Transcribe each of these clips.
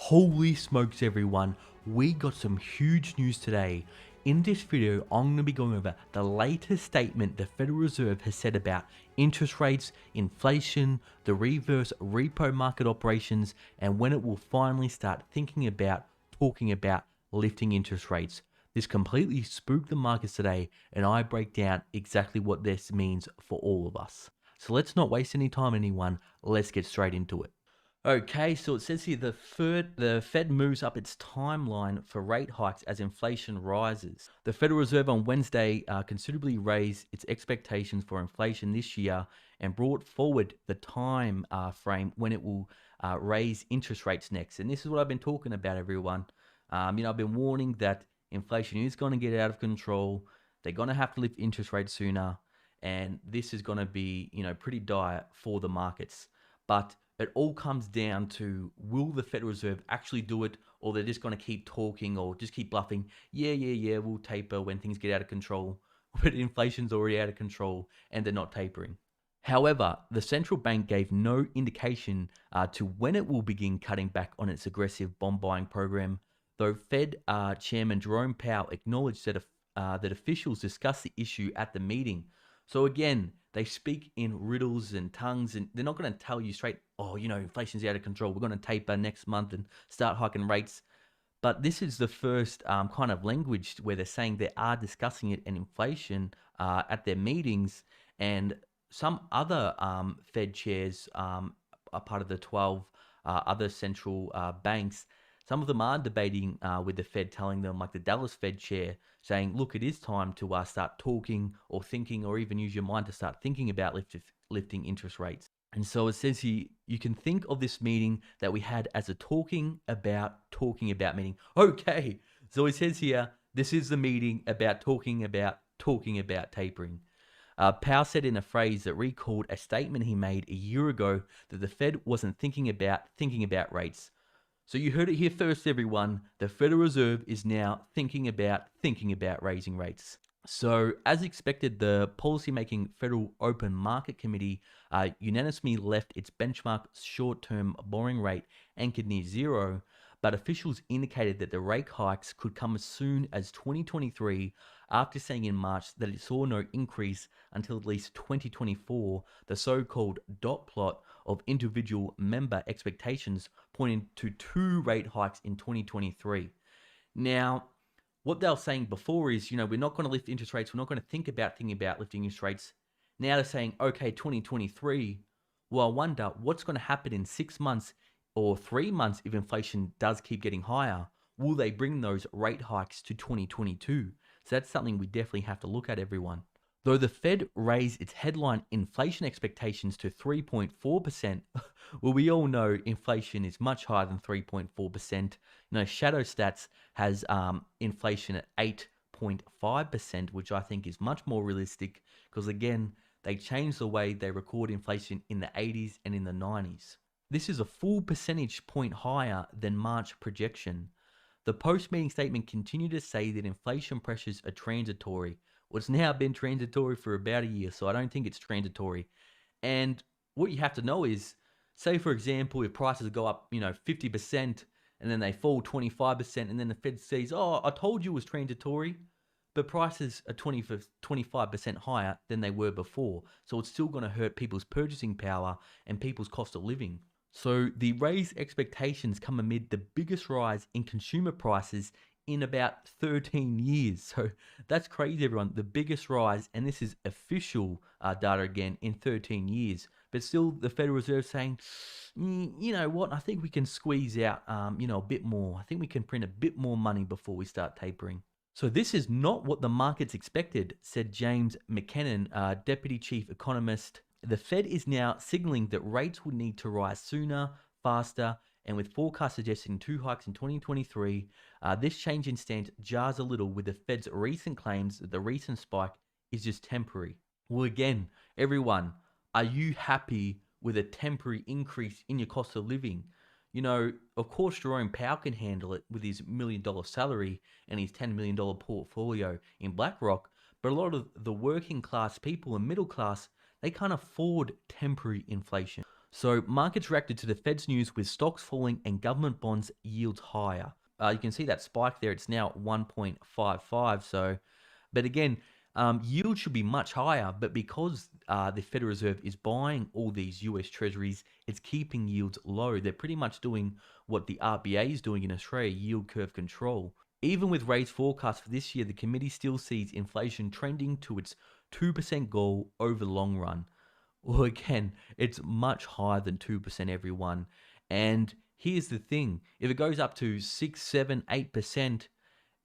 Holy smokes everyone, we got some huge news today. In this video, I'm going to be going over the latest statement the Federal Reserve has said about interest rates, inflation, the reverse repo market operations, and when it will finally start talking about lifting interest rates. This completely spooked the markets today, and I break down exactly what this means for all of us. So let's not waste any time, anyone. Let's get straight into it. Okay, so it says here the Fed moves up its timeline for rate hikes as inflation rises. The Federal Reserve on Wednesday considerably raised its expectations for inflation this year and brought forward the time frame when it will raise interest rates next. And this is what I've been talking about, everyone. I've been warning that inflation is going to get out of control. They're going to have to lift interest rates sooner, and this is going to be, pretty dire for the markets. But it all comes down to, will the Federal Reserve actually do it, or they're just going to keep talking or just keep bluffing? Yeah, we'll taper when things get out of control. But inflation's already out of control and they're not tapering. However, the central bank gave no indication to when it will begin cutting back on its aggressive bond buying program, though Fed Chairman Jerome Powell acknowledged that officials discussed the issue at the meeting. So again, they speak in riddles and tongues, and they're not going to tell you straight, oh, inflation's out of control, we're going to taper next month and start hiking rates. But this is the first kind of language where they're saying they are discussing it and inflation at their meetings. And some other Fed chairs are part of the 12 other central banks. Some of them are debating with the Fed, telling them, like the Dallas Fed chair, saying, look, it is time to start talking or thinking, or even use your mind to start thinking about lifting interest rates. And so it says here, you can think of this meeting that we had as a talking about meeting. Okay, so it says here, this is the meeting about talking about tapering. Powell said in a phrase that recalled a statement he made a year ago that the Fed wasn't thinking about rates. So you heard it here first, everyone. The Federal Reserve is now thinking about raising rates. So, as expected, the policymaking Federal Open Market Committee unanimously left its benchmark short-term borrowing rate anchored near zero, but officials indicated that the rate hikes could come as soon as 2023, after saying in March that it saw no increase until at least 2024, the so-called dot plot of individual member expectations pointing to 2 rate hikes in 2023. Now, what they were saying before is, we're not going to lift interest rates. We're not going to thinking about lifting interest rates. Now they're saying, okay, 2023. Well, I wonder what's going to happen in 6 months or 3 months if inflation does keep getting higher. Will they bring those rate hikes to 2022? So that's something we definitely have to look at, everyone. Though the Fed raised its headline inflation expectations to 3.4%, well, we all know inflation is much higher than 3.4%. Shadow Stats has inflation at 8.5%, which I think is much more realistic because, again, they changed the way they record inflation in the 80s and in the 90s. This is a full percentage point higher than March projection. The post-meeting statement continued to say that inflation pressures are transitory. Well, it's now been transitory for about a year, so I don't think it's transitory. And what you have to know is, say, for example, if prices go up, 50%, and then they fall 25%, and then the Fed says, oh, I told you it was transitory, but prices are 25% higher than they were before. So it's still going to hurt people's purchasing power and people's cost of living. So the raised expectations come amid the biggest rise in consumer prices in about 13 years. So that's crazy, everyone. The biggest rise, and this is official data again, in 13 years. But still, the Federal Reserve saying, you know what, I think we can squeeze out, a bit more. I think we can print a bit more money before we start tapering. So this is not what the markets expected, said James McKinnon, Deputy Chief Economist. The Fed is now signaling that rates would need to rise sooner, faster, and with forecasts suggesting 2 hikes in 2023, this change in stance jars a little with the Fed's recent claims that the recent spike is just temporary. Well, again, everyone, are you happy with a temporary increase in your cost of living? Of course, Jerome Powell can handle it with his $1 million salary and his $10 million portfolio in BlackRock, but a lot of the working class people and middle class, they can't afford temporary inflation. So markets reacted to the Fed's news with stocks falling and government bonds yields higher. You can see that spike there. It's now at 1.55. So, but again, yield should be much higher. But because the Federal Reserve is buying all these US Treasuries, it's keeping yields low. They're pretty much doing what the RBA is doing in Australia, yield curve control. Even with raised forecasts for this year, the committee still sees inflation trending to its 2% goal over the long run. Well, again, it's much higher than 2%, everyone. And here's the thing, if it goes up to 6, 7, 8%,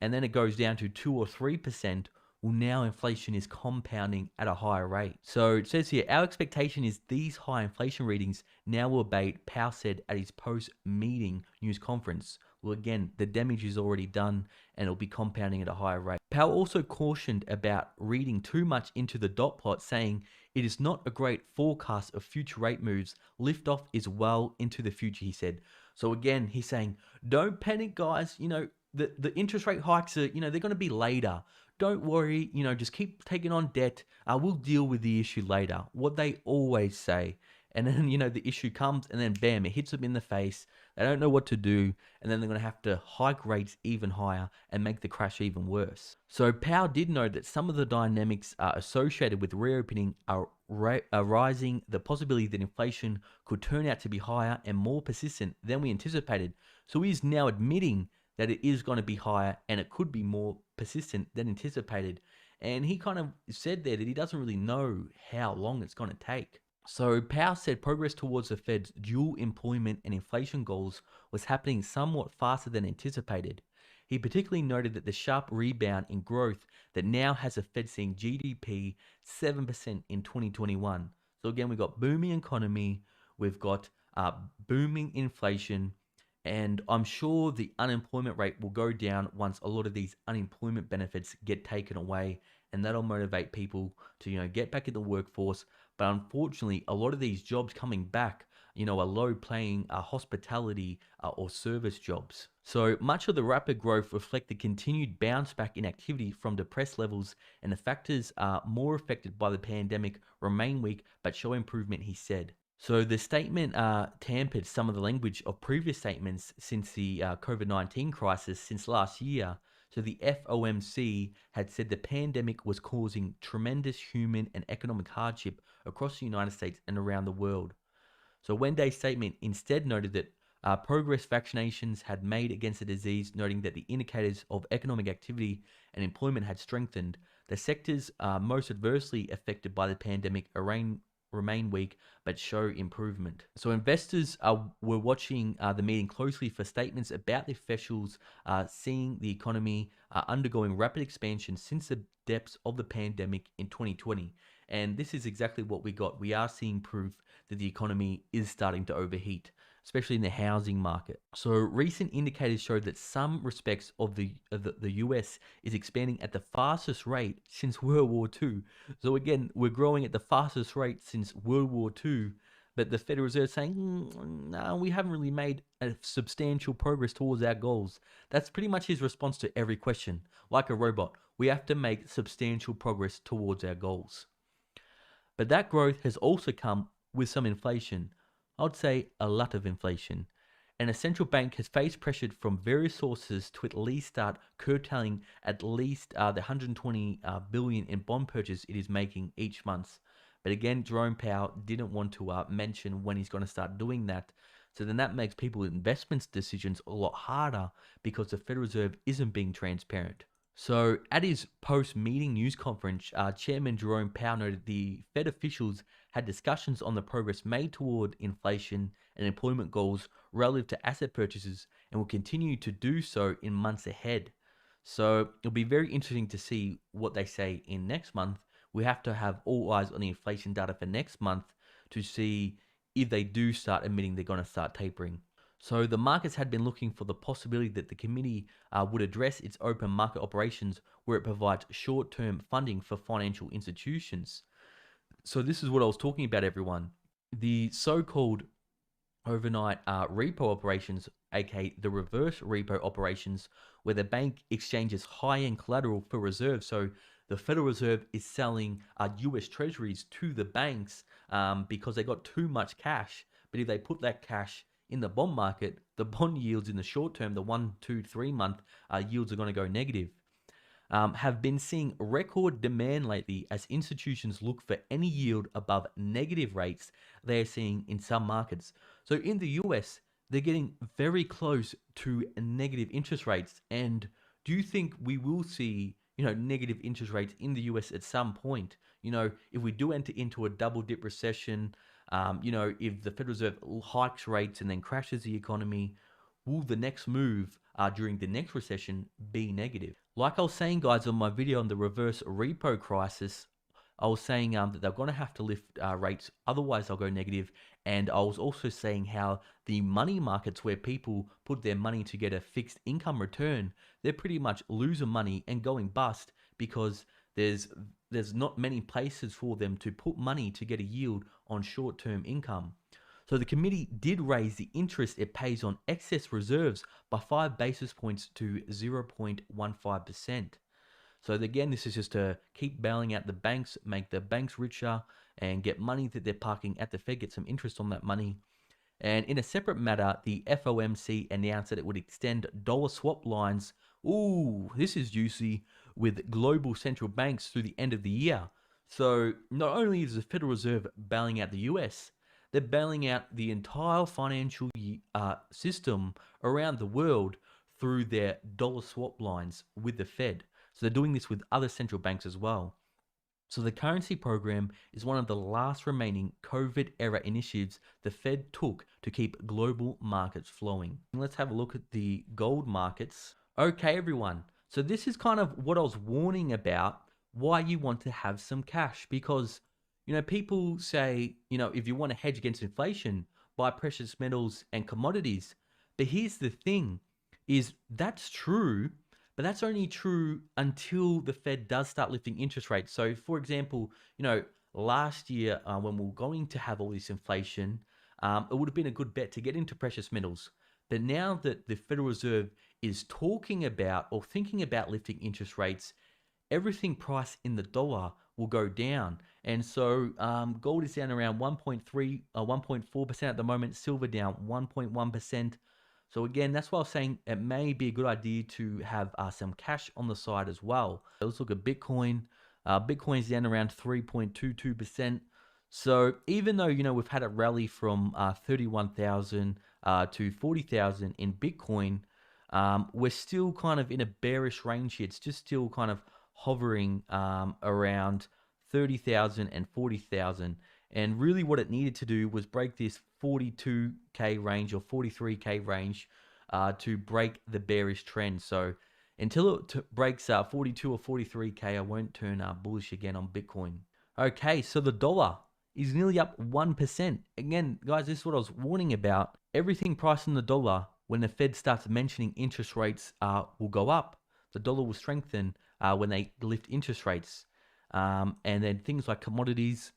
and then it goes down to 2 or 3%, well, now inflation is compounding at a higher rate. So it says here, our expectation is these high inflation readings now will abate, Powell said at his post-meeting news conference. Well, again, the damage is already done and it'll be compounding at a higher rate. Powell also cautioned about reading too much into the dot plot, saying it is not a great forecast of future rate moves. Liftoff is well into the future, he said. So again, he's saying, don't panic, guys. The interest rate hikes are, they're going to be later. Don't worry, just keep taking on debt. We'll deal with the issue later. What they always say. And then, the issue comes and then bam, it hits them in the face. They don't know what to do. And then they're going to have to hike rates even higher and make the crash even worse. So Powell did know that some of the dynamics associated with reopening are rising, the possibility that inflation could turn out to be higher and more persistent than we anticipated. So he's now admitting that it is going to be higher and it could be more persistent than anticipated. And he kind of said there that he doesn't really know how long it's going to take. So Powell said progress towards the Fed's dual employment and inflation goals was happening somewhat faster than anticipated. He particularly noted that the sharp rebound in growth that now has the Fed seeing GDP 7% in 2021. So again, we've got booming economy, we've got booming inflation, and I'm sure the unemployment rate will go down once a lot of these unemployment benefits get taken away, and that'll motivate people to, get back in the workforce. But unfortunately, a lot of these jobs coming back, are low paying hospitality or service jobs. So much of the rapid growth reflect the continued bounce back in activity from depressed levels, and the factors more affected by the pandemic remain weak but show improvement, he said. So the statement tampered some of the language of previous statements since the COVID-19 crisis since last year. So the FOMC had said the pandemic was causing tremendous human and economic hardship across the United States and around the world. So Wednesday's statement instead noted that progress vaccinations had made against the disease, noting that the indicators of economic activity and employment had strengthened. The sectors most adversely affected by the pandemic remain weak but show improvement. So investors were watching the meeting closely for statements about the officials seeing the economy undergoing rapid expansion since the depths of the pandemic in 2020. And this is exactly what we got. We are seeing proof that the economy is starting to overheat, especially in the housing market. So recent indicators show that some respects of the US is expanding at the fastest rate since World War II. So again, we're growing at the fastest rate since World War II, but the Federal Reserve is saying, no, we haven't really made a substantial progress towards our goals. That's pretty much his response to every question. Like a robot, we have to make substantial progress towards our goals. But that growth has also come with some inflation. I would say a lot of inflation. And a central bank has faced pressure from various sources to at least start curtailing at least the 120 billion in bond purchase it is making each month. But again, Jerome Powell didn't want to mention when he's going to start doing that. So then that makes people's investments decisions a lot harder because the Federal Reserve isn't being transparent. So at his post-meeting news conference, Chairman Jerome Powell noted the Fed officials had discussions on the progress made toward inflation and employment goals relative to asset purchases and will continue to do so in months ahead. So it'll be very interesting to see what they say in next month. We have to have all eyes on the inflation data for next month to see if they do start admitting they're going to start tapering. So the markets had been looking for the possibility that the committee would address its open market operations where it provides short-term funding for financial institutions. So this is what I was talking about, everyone. The so-called overnight repo operations, aka the reverse repo operations, where the bank exchanges high-end collateral for reserves. So the Federal Reserve is selling US Treasuries to the banks because they got too much cash. But if they put that cash in the bond market, the bond yields in the short term, the 1, 2, 3 month yields are going to go negative. Have been seeing record demand lately as institutions look for any yield above negative rates they're seeing in some markets. So in the US, they're getting very close to negative interest rates. And do you think we will see, negative interest rates in the US at some point? If we do enter into a double dip recession, if the Federal Reserve hikes rates and then crashes the economy, will the next move during the next recession be negative? Like I was saying, guys, on my video on the reverse repo crisis, I was saying that they're going to have to lift rates, otherwise they'll go negative. And I was also saying how the money markets, where people put their money to get a fixed income return, they're pretty much losing money and going bust because there's not many places for them to put money to get a yield on short-term income. So the committee did raise the interest it pays on excess reserves by 5 basis points to 0.15%. So again, this is just to keep bailing out the banks, make the banks richer, and get money that they're parking at the Fed, get some interest on that money. And in a separate matter, the FOMC announced that it would extend dollar swap lines. Ooh, this is juicy, with global central banks through the end of the year. So not only is the Federal Reserve bailing out the US, they're bailing out the entire financial system around the world through their dollar swap lines with the Fed. So they're doing this with other central banks as well. So the currency program is one of the last remaining COVID-era initiatives the Fed took to keep global markets flowing. Let's have a look at the gold markets. Okay, everyone. So this is kind of what I was warning about, why you want to have some cash. Because, people say, if you want to hedge against inflation, buy precious metals and commodities. But here's the thing, is that's true. But that's only true until the Fed does start lifting interest rates. So, for example, last year when we were going to have all this inflation, it would have been a good bet to get into precious metals. But now that the Federal Reserve is talking about or thinking about lifting interest rates, everything priced in the dollar will go down. And so gold is down around 1.4% at the moment, silver down 1.1%. So again, that's why I was saying it may be a good idea to have some cash on the side as well. Let's look at Bitcoin. Bitcoin's down around 3.22%. So even though, we've had a rally from 31,000 to 40,000 in Bitcoin, we're still kind of in a bearish range here. It's just still kind of hovering around 30,000 and 40,000. And really what it needed to do was break this 42K range or 43K range to break the bearish trend. So until it breaks 42 or 43K, I won't turn bullish again on Bitcoin. Okay, so the dollar is nearly up 1%. Again, guys, this is what I was warning about. Everything priced in the dollar, when the Fed starts mentioning interest rates will go up, the dollar will strengthen when they lift interest rates. And then things like commodities,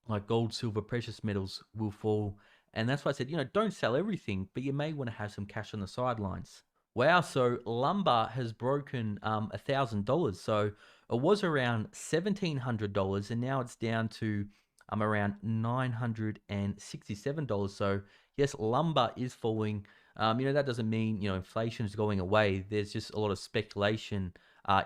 like gold, silver, precious metals will fall. And that's why I said, don't sell everything, but you may want to have some cash on the sidelines. Wow, so lumber has broken $1,000. So it was around $1,700 and now it's down to around $967. So yes, lumber is falling. That doesn't mean, inflation is going away. There's just a lot of speculation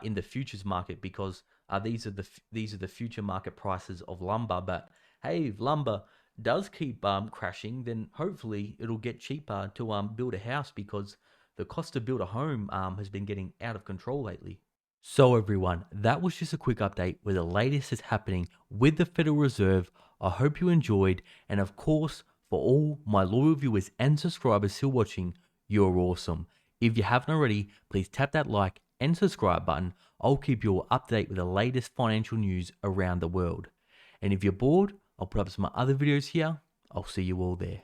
in the futures market because these are the future market prices of lumber. But hey, if lumber does keep crashing, then hopefully it'll get cheaper to build a house because the cost to build a home has been getting out of control lately. So everyone, that was just a quick update where the latest is happening with the Federal Reserve. I hope you enjoyed, and of course, for all my loyal viewers and subscribers still watching, you're awesome. If you haven't already, please tap that like and subscribe button. I'll keep you all up to date with the latest financial news around the world. And if you're bored, I'll put up some other videos here. I'll see you all there.